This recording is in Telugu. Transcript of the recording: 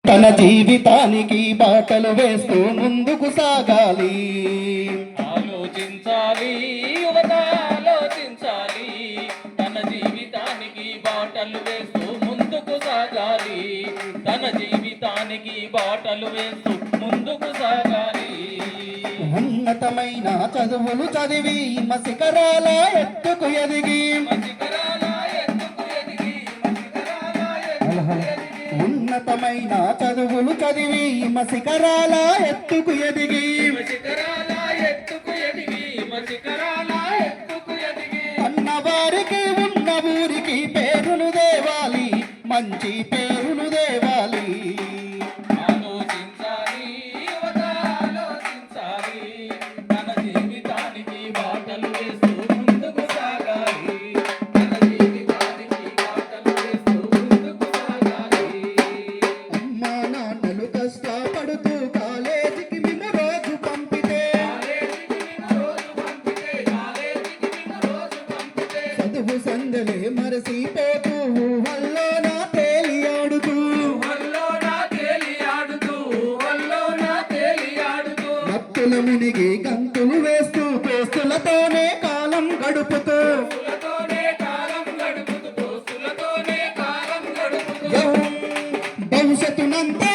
తన జీవితానికి బాటలు వేస్తూ ముందుకు సాగాలి. ఆలోచించాలి యువత ఆలోచించాలి, తన జీవితానికి బాటలు వేస్తూ ముందుకు సాగాలి, తన జీవితానికి బాటలు వేస్తూ ముందుకు సాగాలి. ఉన్నతమైన చదువులు చదివి శిఖరాల ఎత్తుకు ఎదిగి ఉన్నతమైన చదువులు చదివి శిఖరాల ఎత్తుకు ఎదిగి అన్నవారికి ఉన్న ఊరికి పేరును దేవాలి, మంచి పేరును దేవాలి. ఆలోచించాలి యువత ఆలోచించాలి, తన జీవితానికి బాటలు వేస్తూ ముందుకు సాగాలి, తన జీవితానికి బాటలు వేస్తూ ముందుకు సాగాలి. అమ్మా నాన్నలు కష్టపడుతూ కాలేజీకి మేము రోజు పంపితే చదువు సందలే మరసిపోతూ ఊహల్లోన తేలియాడుతూ భక్తుల మునిగి గంతులు వేస్తూ దోస్తులతోనే కాలం గడుపుతూ భవిష్యత్తునంతా